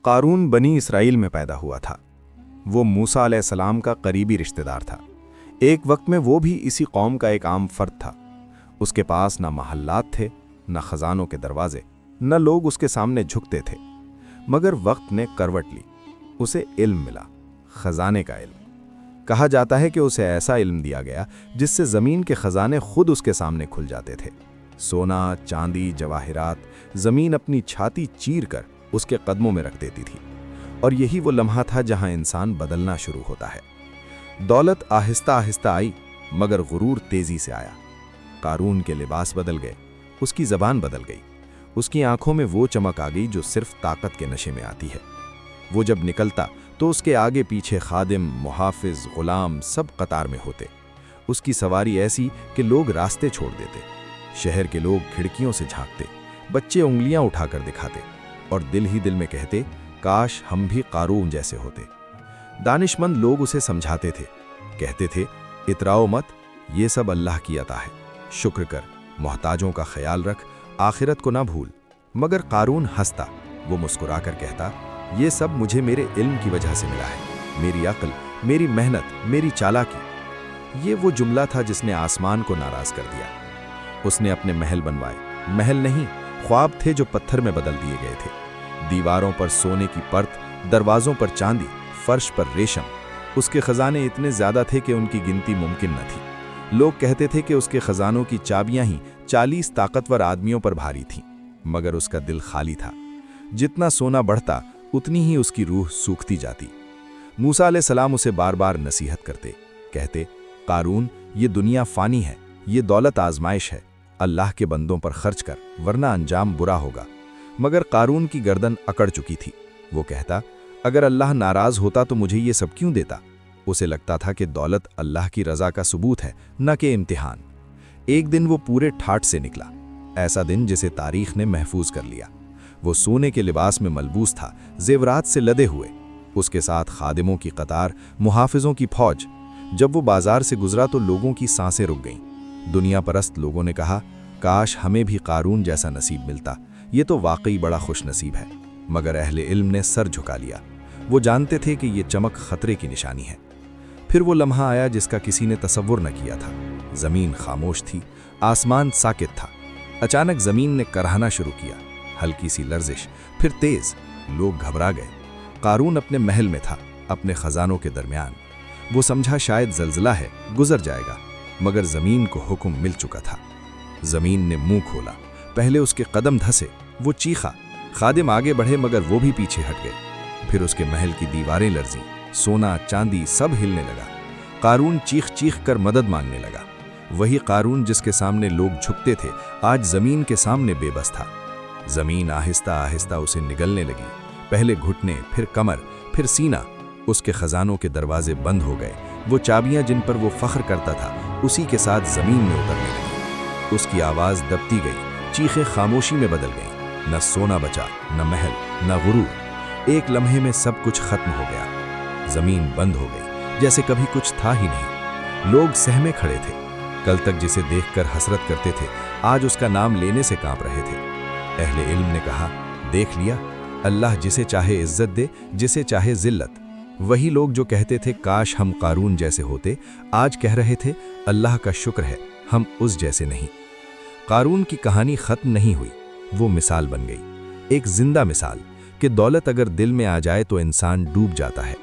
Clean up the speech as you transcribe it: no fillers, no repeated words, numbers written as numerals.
قارون بنی اسرائیل میں پیدا ہوا تھا۔ وہ موسیٰ علیہ السلام کا قریبی رشتہ دار تھا۔ ایک وقت میں وہ بھی اسی قوم کا ایک عام فرد تھا۔ اس کے پاس نہ محلات تھے، نہ خزانوں کے دروازے، نہ لوگ اس کے سامنے جھکتے تھے۔ مگر وقت نے کروٹ لی، اسے علم ملا، خزانے کا علم۔ کہا جاتا ہے کہ اسے ایسا علم دیا گیا جس سے زمین کے خزانے خود اس کے سامنے کھل جاتے تھے۔ سونا، چاندی، جواہرات زمین اپنی چھاتی چیر کر اس کے قدموں میں رکھ دیتی تھی، اور یہی وہ لمحہ تھا جہاں انسان بدلنا شروع ہوتا ہے۔ دولت آہستہ آہستہ آئی، مگر غرور تیزی سے آیا۔ قارون کے لباس بدل گئے، اس کی زبان بدل گئی، اس کی آنکھوں میں وہ چمک آ گئی جو صرف طاقت کے نشے میں آتی ہے۔ وہ جب نکلتا تو اس کے آگے پیچھے خادم، محافظ، غلام سب قطار میں ہوتے۔ اس کی سواری ایسی کہ لوگ راستے چھوڑ دیتے، شہر کے لوگ کھڑکیوں سے جھانکتے، بچے انگلیاں اٹھا کر دکھاتے، اور دل ہی دل میں کہتے، کاش ہم بھی قارون جیسے ہوتے۔ دانش مند لوگ اسے سمجھاتے تھے، کہتے تھے، اتراؤ مت، یہ سب اللہ کی عطا ہے، شکر کر، محتاجوں کا خیال رکھ، آخرت کو نہ بھول۔ مگر قارون ہنستا، وہ مسکرا کر کہتا، یہ سب مجھے میرے علم کی وجہ سے ملا ہے، میری عقل، میری محنت، میری چالاکی۔ یہ وہ جملہ تھا جس نے آسمان کو ناراض کر دیا۔ اس نے اپنے محل بنوائے، محل نہیں، خواب تھے جو پتھر میں بدل دیے گئے تھے۔ دیواروں پر سونے کی پرت، دروازوں پر چاندی، فرش پر ریشم۔ اس کے خزانے اتنے زیادہ تھے کہ ان کی گنتی ممکن نہ تھی۔ لوگ کہتے تھے کہ اس کے خزانوں کی چابیاں ہی 40 طاقتور آدمیوں پر بھاری تھیں، مگر اس کا دل خالی تھا۔ جتنا سونا بڑھتا، اتنی ہی اس کی روح سوکھتی جاتی۔ موسیٰ علیہ السلام اسے بار بار نصیحت کرتے، کہتے، قارون، یہ دنیا فانی ہے، یہ دولت آزمائش ہے، اللہ کے بندوں پر خرچ کر، ورنہ انجام برا ہوگا۔ مگر قارون کی گردن اکڑ چکی تھی۔ وہ کہتا، اگر اللہ ناراض ہوتا تو مجھے یہ سب کیوں دیتا؟ اسے لگتا تھا کہ دولت اللہ کی رضا کا ثبوت ہے، نہ کہ امتحان۔ ایک دن وہ پورے ٹھاٹ سے نکلا، ایسا دن جسے تاریخ نے محفوظ کر لیا۔ وہ سونے کے لباس میں ملبوس تھا، زیورات سے لدے ہوئے، اس کے ساتھ خادموں کی قطار، محافظوں کی فوج۔ جب وہ بازار سے گزرا تو لوگوں کی سانسیں رک گئیں۔ دنیا پرست لوگوں نے کہا، کاش ہمیں بھی قارون جیسا نصیب ملتا، یہ تو واقعی بڑا خوش نصیب ہے۔ مگر اہل علم نے سر جھکا لیا، وہ جانتے تھے کہ یہ چمک خطرے کی نشانی ہے۔ پھر وہ لمحہ آیا جس کا کسی نے تصور نہ کیا تھا۔ زمین خاموش تھی، آسمان ساکت تھا۔ اچانک زمین نے کرہنا شروع کیا، ہلکی سی لرزش، پھر تیز۔ لوگ گھبرا گئے۔ قارون اپنے محل میں تھا، اپنے خزانوں کے درمیان۔ وہ سمجھا شاید زلزلہ ہے، گزر جائے گا، مگر زمین کو حکم مل چکا تھا۔ زمین نے منہ کھولا، پہلے اس کے قدم دھسے، وہ چیخا، خادم آگے بڑھے مگر وہ بھی پیچھے ہٹ گئے۔ پھر اس کے محل کی دیواریں لرزیں، سونا، چاندی سب ہلنے لگا۔ قارون چیخ چیخ کر مدد مانگنے لگا۔ وہی قارون جس کے سامنے لوگ جھکتے تھے، آج زمین کے سامنے بے بس تھا۔ زمین آہستہ آہستہ اسے نگلنے لگی، پہلے گھٹنے، پھر کمر، پھر سینہ۔ اس کے خزانوں کے دروازے بند ہو گئے، وہ چابیاں جن پر وہ فخر کرتا تھا اسی کے ساتھ زمین میں اترنے لگی۔ اس کی آواز دبتی گئی، چیخیں خاموشی میں بدل گئیں۔ نہ سونا بچا، نہ محل، نہ غرور۔ ایک لمحے میں سب کچھ ختم ہو گیا۔ زمین بند ہو گئی، جیسے کبھی کچھ تھا ہی نہیں۔ لوگ سہمے کھڑے تھے، کل تک جسے دیکھ کر حسرت کرتے تھے، آج اس کا نام لینے سے کانپ رہے تھے۔ اہل علم نے کہا، دیکھ لیا، اللہ جسے چاہے عزت دے، جسے چاہے ذلت۔ وہی لوگ جو کہتے تھے کاش ہم قارون جیسے ہوتے، آج کہہ رہے تھے اللہ کا شکر ہے ہم اس جیسے نہیں۔ قارون کی کہانی ختم نہیں ہوئی، وہ مثال بن گئی، ایک زندہ مثال کہ دولت اگر دل میں آ جائے تو انسان ڈوب جاتا ہے،